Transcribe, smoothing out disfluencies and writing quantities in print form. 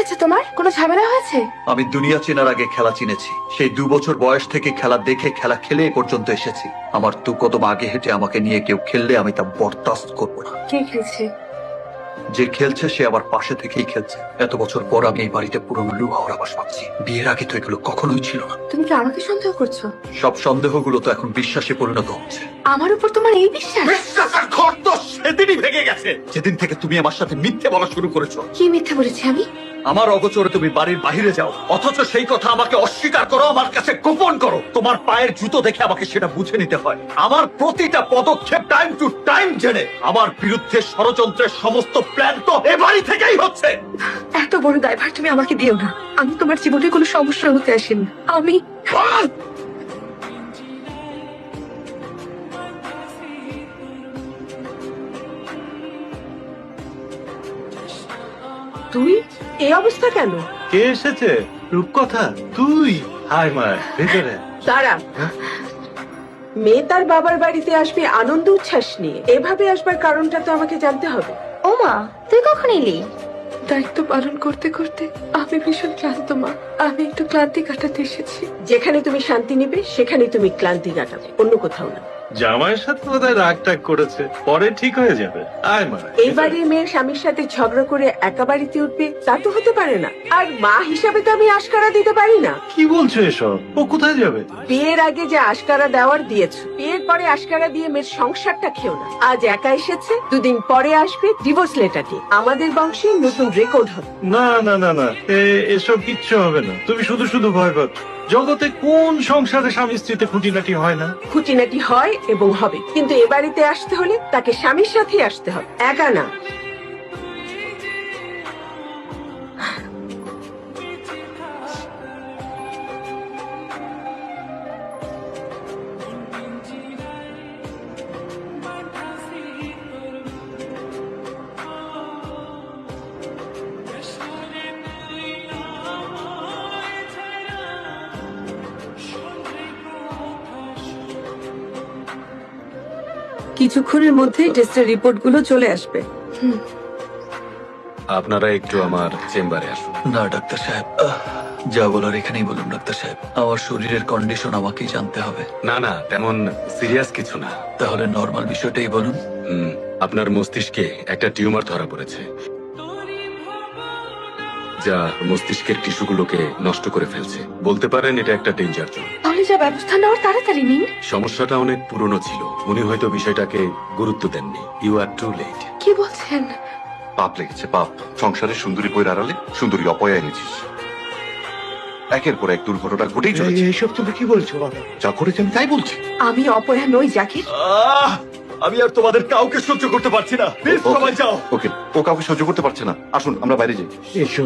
হয়েছে তোমার? কোনো ঝামেলা হয়েছে? আমি দুনিয়া চেনার আগে খেলা চিনেছি। সেই 2 বছর বয়স থেকে খেলা দেখে খেলা খেলে এ পর্যন্ত এসেছি। আমার 2 কদম আগে হেঁটে আমাকে নিয়ে কেউ খেললে আমি তা বরদাস্ত করবো না। কে খেলছে? যে খেলছে সে আবার পাশে থেকেই খেলছে। এত বছর পর আমি এই বাড়িতে পুরনো লু হওয়ার আবাস পাচ্ছি। বিয়ের আগে তো এগুলো কখনোই ছিল না। তুমি কি আমাকে সন্দেহ করছো? সব সন্দেহগুলো তো এখন বিশ্বাসে পরিণত হচ্ছে। আমার উপর তোমার এই বিশ্বাস? বিশ্বাসের ঘর তো সেদিনই ভেঙে গেছে, যেদিন থেকে তুমি আমার সাথে মিথ্যে বলা শুরু করেছো। কি মিথ্যে বলেছি আমি? আমার অগোচরে তুমি বাড়ির বাইরে যাও, অথচ সেই কথা আমাকে অস্বীকার করো, আমার কাছে গোপন করো। তোমার পায়ের জুতো দেখে আমাকে সেটা বুঝে নিতে হয়। আমার প্রতিটা পদক্ষেপ টাইম টু টাইম জেনে আমার বিরুদ্ধে ষড়যন্ত্রের সমস্ত প্ল্যান তো এ বাড়ি থেকেই হচ্ছে। এত বড় দায়ভার তুমি আমাকে দিও না। আমি তোমার জীবনে কোনো সমস্যা হতে আসিনি। আমি তুই এই অবস্থা কেন? কে এসেছে? রূপকথা তুই? হায় মা, ভেতরে দাঁড়া। মেয়ে তার বাবার বাড়িতে আসবে আনন্দ উচ্ছ্বাস নিয়ে, এভাবে আসবার কারণটা তো আমাকে জানতে হবে। ও মা, তুই কখন এলি? দায়িত্ব পালন করতে করতে আমি ভীষণ ক্লান্ত মা। আমি একটু ক্লান্তি কাটাতে এসেছি। যেখানে তুমি শান্তি নিবে সেখানে তুমি ক্লান্তি কাটাবে, অন্য কোথাও না। জামাইয়ের সাথে বোধহয় রাগ টাগ করেছে, পরে ঠিক হয়ে যাবে। আয় মা, এই বাড়ির মেয়ে স্বামীর সাথে ঝগড়া করে একা বাড়িতে উঠবে, তা তো হতে পারে না। আর মা হিসাবে তো আমি আশকারা দিতে পারি না। কি বলছো এসব? ও কোথায় যাবে? বিয়ের আগে যে আশকারা দেওয়ার দিয়েছো, বিয়ের পরে আশকারা দিয়ে মেয়ের সংসারটা খেও না। আজ একা এসেছে, 2 দিন পরে আসবে ডিভোর্স লেটারটি। আমাদের বংশে নতুন রেকর্ড হবে। না না না না, এসব কিচ্ছু হবে না। তুমি শুধু শুধু ভয় পাচ্ছ। জগতে কোন সংসারে স্বামী স্ত্রীতে খুঁটিনাটি হয় না? খুঁটিনাটি হয় এবং হবে, কিন্তু এ বাড়িতে আসতে হলে তাকে স্বামীর সাথেই আসতে হবে, একা না। কিছুক্ষণের মধ্যেই টেস্টের রিপোর্টগুলো চলে আসবে। আপনারা একটু আমার চেম্বারে আসুন। না ডাক্তার সাহেব, যা বলার এখানেই বলুন। ডাক্তার সাহেব, আমার শরীরের কন্ডিশন আমাকেই জানতে হবে। না না, তেমন সিরিয়াস কিছু না। তাহলে নর্মাল বিষয়টাই বলুন। আপনার মস্তিষ্কে একটা টিউমার ধরা পড়েছে, যা মস্তিষ্কের টিস্যুগুলোকে নষ্ট করে ফেলছে। বলতে পারেন এটা একটা ডেঞ্জার জোন। তাহলে যা ব্যবস্থা নেওয়ার তাড়াতাড়ি নিন। সমস্যাটা অনেক পুরনো ছিল, উনি হয়তো বিষয়টাকে গুরুত্ব দেননি। You are too late. কি বলছেন? পাপ লেগেছে, পাপ। সংসারের সুন্দরী বইয়ের আড়ালে সুন্দরী অপয়া এনেছিস। একের পর এক দুর্ঘটনা ঘটেই চলেছে। এইসব তুমি কি বলছো বাবা? যা করেছে আমি তাই বলছি। আমি অপয়া নই জাকির। আমি আর তোমাদের কাউকে সহ্য করতে পারছি না। প্লিজ সবাই যাও। ওকে, ও কাউকে সহ্য করতে পারছে না। আসুন আমরা বাইরে যাই। এসো।